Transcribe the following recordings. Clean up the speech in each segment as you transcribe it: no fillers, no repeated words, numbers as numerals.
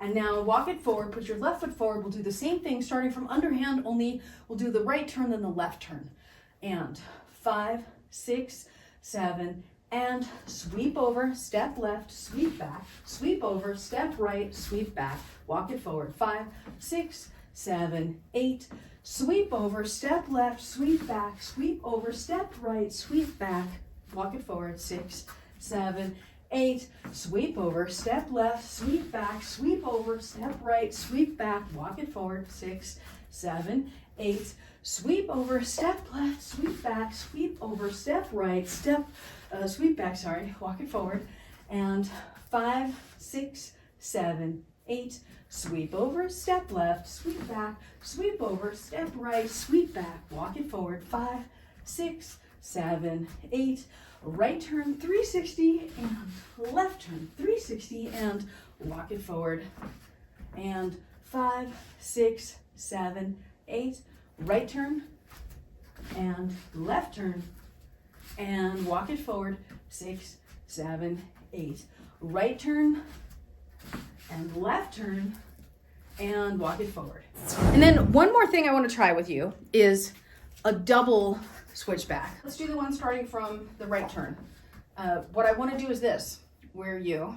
And now walk it forward, put your left foot forward. We'll do the same thing starting from underhand, only we'll do the right turn, then the left turn. And 5, 6, 7, and sweep over, step left, sweep back, sweep over, step right, sweep back, walk it forward. 5, 6, 7, 8, sweep over, step left, sweep back, sweep over, step right, sweep back, walk it forward. 6, 7, 8, sweep over, step left, sweep back, sweep over, step right, sweep back, walk it forward. 6, 7, 8, sweep over, step left, sweep back, sweep over, step right, sweep back, sorry, walk it forward. And 5, 6, 7, 8, sweep over, step left, sweep back, sweep over, step right, sweep back, walk it forward. 5, 6, 7, 8, right turn 360 and left turn 360 and walk it forward. And 5, 6, 7, 8, right turn and left turn and walk it forward. 6, 7, 8, right turn and left turn and walk it forward. And then one more thing I want to try with you is a double switchback. Let's do the one starting from the right turn. What I want to do is this, where you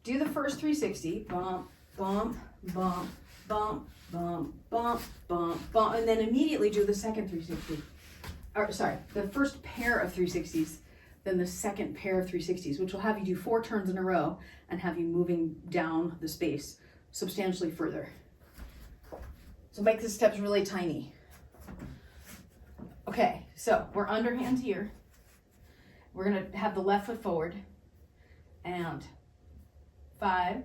do the first 360, bump, bump, bump, bump, bump, bump, bump, bump, and then immediately do the second 360. Or sorry, the first pair of 360s, then the second pair of 360s, which will have you do 4 turns in a row and have you moving down the space substantially further. So make the steps really tiny. Okay, so we're underhand here. We're gonna have the left foot forward and 5,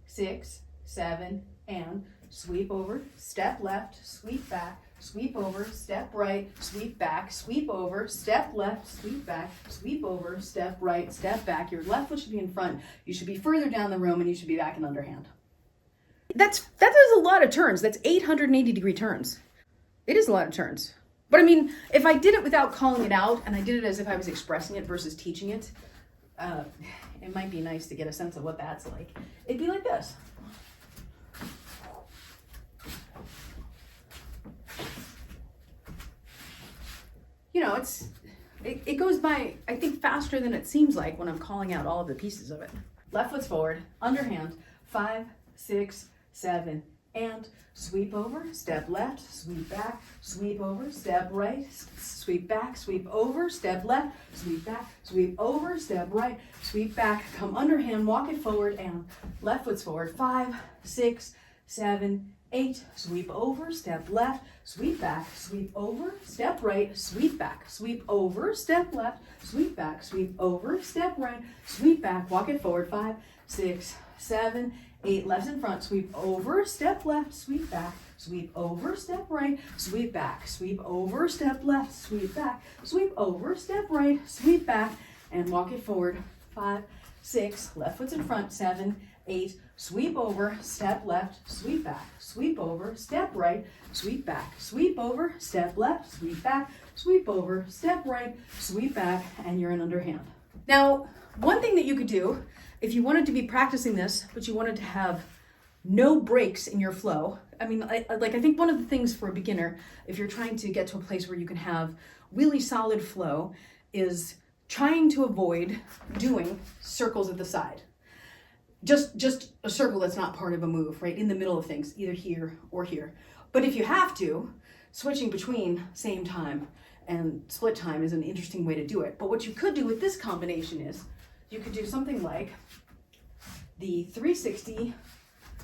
6, 7, and sweep over, step left, sweep back, sweep over, step right, sweep back, sweep over, step left, sweep back, sweep over, step right, step back. Your left foot should be in front. You should be further down the room and you should be back in underhand. That is a lot of turns. That's 880-degree turns. It is a lot of turns. But I mean, if I did it without calling it out and I did it as if I was expressing it versus teaching it, it might be nice to get a sense of what that's like. It'd be like this. You know, it goes by, I think, faster than it seems like when I'm calling out all of the pieces of it. Left foot's forward, underhand, 5, 6, 7, and sweep over, step left, sweep back, sweep over, step right, sweep back, sweep over, step left, sweep back, sweep over, step right, sweep back, come underhand, walk it forward, and left foot's forward, 5, 6, 7, 8, sweep over, step left, sweep back, sweep over, step right, sweep back, sweep over, step left, sweep back, sweep over, step right, sweep back, walk it forward, 5, 6, 7, 8, left's in front, sweep over, step left, sweep back, sweep over, step right, sweep back, sweep over, step left, sweep back, sweep over, step right, sweep back, and walk it forward, 5, 6, left foot's in front, 7, 8, sweep over, step left, sweep back, sweep over, step right, sweep back, sweep over, step left, sweep back, sweep over, step right, sweep back, and you're in underhand. Now, one thing that you could do, if you wanted to be practicing this, but you wanted to have no breaks in your flow, I mean, I think one of the things for a beginner, if you're trying to get to a place where you can have really solid flow, is trying to avoid doing circles at the side. Just a circle that's not part of a move, right? In the middle of things, either here or here. But if you have to, switching between same time and split time is an interesting way to do it. But what you could do with this combination is, you could do something like the 360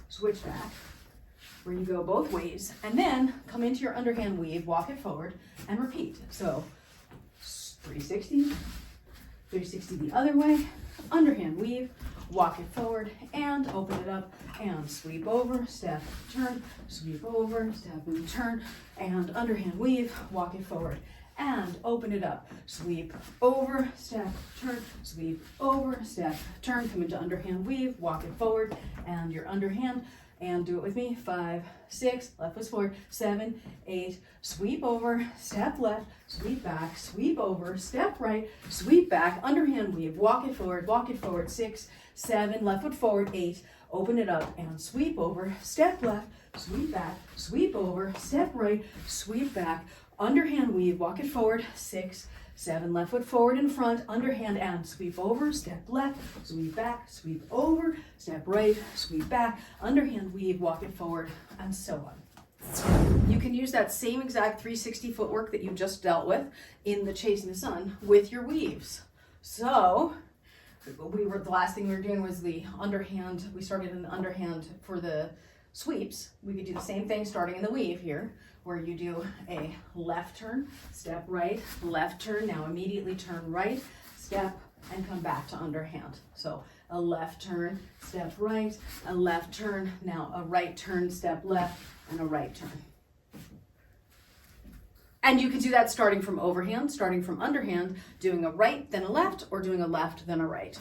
switchback, where you go both ways, and then come into your underhand weave, walk it forward, and repeat. So 360, 360 the other way, underhand weave, walk it forward, and open it up, and sweep over, step, turn, sweep over, step, and turn, and underhand weave, walk it forward, and open it up, sweep over, step, turn, sweep over, step, turn, come into underhand weave, walk it forward, and your underhand, and do it with me, 5, 6, left foot forward, 7, 8, sweep over, step left, sweep back, sweep over, step right, sweep back, underhand weave, walk it forward, 6, 7, left foot forward, 8, open it up and sweep over, step left, sweep back, sweep over, step right, sweep back, underhand weave, walk it forward, 6, 7, left foot forward in front, underhand and sweep over, step left, sweep back, sweep over, step right, sweep back, underhand weave, walk it forward, and so on. You can use that same exact 360 footwork that you just dealt with in the Chasing the Sun with your weaves. So the last thing we were doing was the underhand. We started in the underhand for the sweeps. We could do the same thing starting in the weave here, where you do a left turn, step right, left turn, now immediately turn right, step, and come back to underhand. So a left turn, step right, a left turn, now a right turn, step left, and a right turn. And you can do that starting from overhand, starting from underhand, doing a right, then a left, or doing a left, then a right.